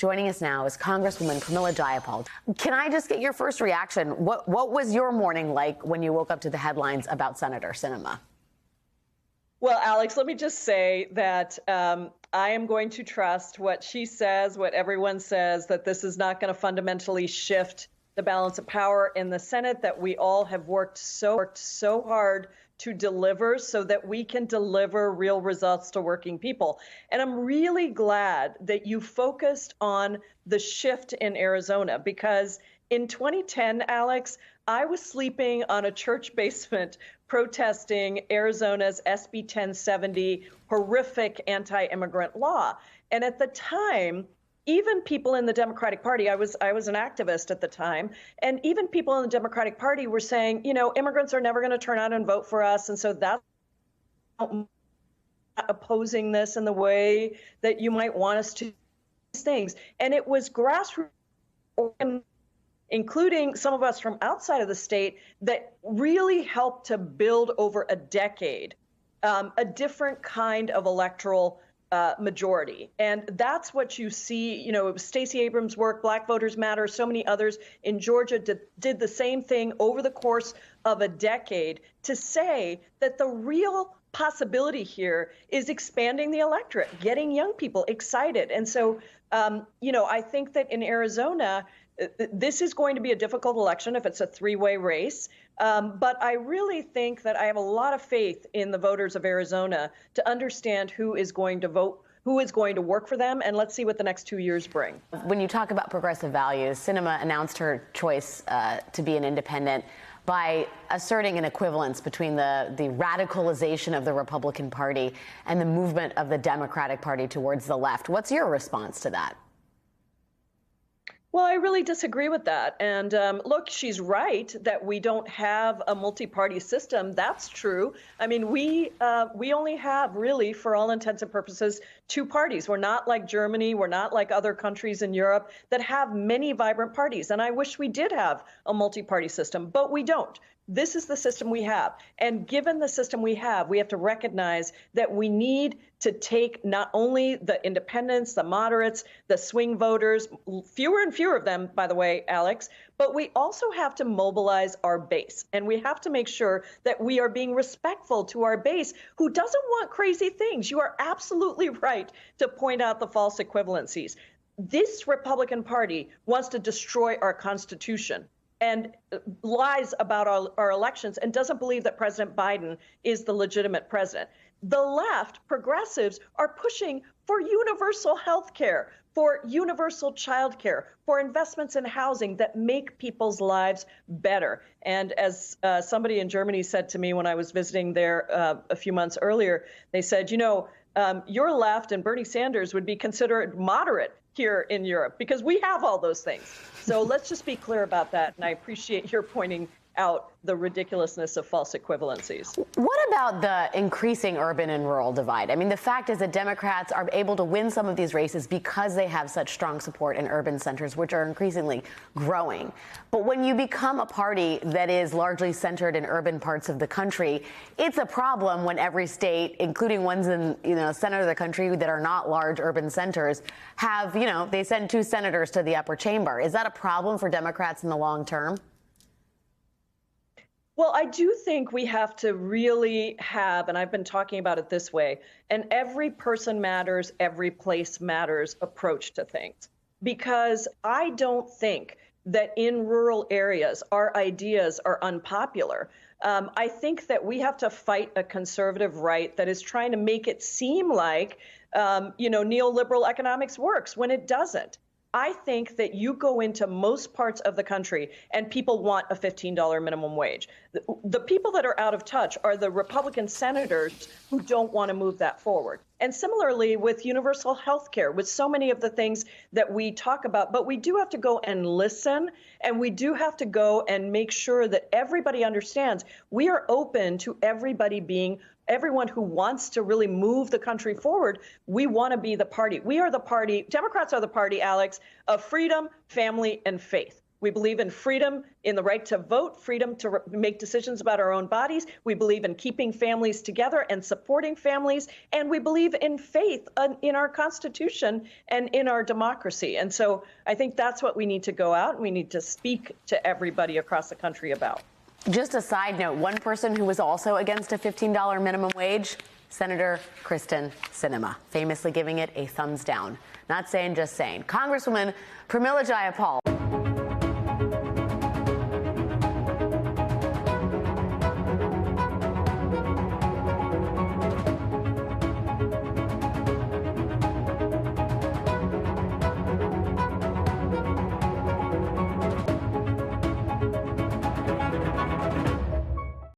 Joining us now is Congresswoman Pramila Jayapal. Can I just get your first reaction? What was your morning like when you woke up to the headlines about Senator Sinema? Well, Alex, let me just say that I am going to trust what she says, what everyone says, that this is not going to fundamentally shift the balance of power in the Senate, that we all have worked so hard to deliver so that we can deliver real results to working people. And I'm really glad that you focused on the shift in Arizona, because in 2010, Alex, I was sleeping on a church basement protesting Arizona's SB 1070 horrific anti-immigrant law. And at the time, even people in the Democratic Party, I was an activist at the time, and even people in the Democratic Party were saying, you know, immigrants are never going to turn out and vote for us, and so that's opposing this in the way that you might want us to do these things. And it was grassroots, including some of us from outside of the state, that really helped to build over a decade a different kind of electoral majority. And that's what you see. You know, it was Stacey Abrams' work, Black Voters Matter, so many others in Georgia did the same thing over the course of a decade to say that the real possibility here is expanding the electorate, getting young people excited. And so, you know, I think that in Arizona, this is going to be a difficult election if it's a three-way race. But I really think that I have a lot of faith in the voters of Arizona to understand who is going to vote, who is going to work for them, and let's see what the next 2 years bring. When you talk about progressive values, Sinema announced her choice to be an independent by asserting an equivalence between the radicalization of the Republican Party and the movement of the Democratic Party towards the left. What's your response to that? Well, I really disagree with that. And look, she's right that we don't have a multi-party system. That's true. I mean, we only have, really, for all intents and purposes, two parties. We're not like Germany. We're not like other countries in Europe that have many vibrant parties. And I wish we did have a multi-party system, but we don't. This is the system we have. And given the system we have to recognize that we need to take not only the independents, the moderates, the swing voters, fewer and fewer of them, by the way, Alex, but we also have to mobilize our base. And we have to make sure that we are being respectful to our base who doesn't want crazy things. You are absolutely right to point out the false equivalencies. This Republican Party wants to destroy our Constitution and lies about our elections and doesn't believe that President Biden is the legitimate president. The left, progressives, are pushing for universal health care, for universal child care, for investments in housing that make people's lives better. And as somebody in Germany said to me when I was visiting there a few months earlier, they said, you know, your left and Bernie Sanders would be considered moderate here in Europe because we have all those things. So let's just be clear about that. And I appreciate your pointing out the ridiculousness of false equivalencies. What about the increasing urban and rural divide? I mean, the fact is that Democrats are able to win some of these races because they have such strong support in urban centers, which are increasingly growing. But when you become a party that is largely centered in urban parts of the country, it's a problem when every state, including ones in, you know, center of the country that are not large urban centers, have, you know, they send 2 senators to the upper chamber. Is that a problem for Democrats in the long term? Well, I do think we have to really have, and I've been talking about it this way, an every person matters, every place matters approach to things. Because I don't think that in rural areas our ideas are unpopular. I think that we have to fight a conservative right that is trying to make it seem like, you know, neoliberal economics works when it doesn't. I think that you go into most parts of the country and people want a $15 minimum wage. The people that are out of touch are the Republican senators who don't want to move that forward. And similarly with universal health care, with so many of the things that we talk about, but we do have to go and listen, and we do have to go and make sure that everybody understands we are open to everyone who wants to really move the country forward. We want to be the party. We are the party. Democrats are the party, Alex, of freedom, family, and faith. We believe in freedom, in the right to vote, freedom to make decisions about our own bodies. We believe in keeping families together and supporting families. And we believe in faith in our Constitution and in our democracy. And so I think that's what we need to go out and we need to speak to everybody across the country about. Just a side note, one person who was also against a $15 minimum wage, Senator Kyrsten Sinema, famously giving it a thumbs down. Not saying, just saying. Congresswoman Pramila Jayapal.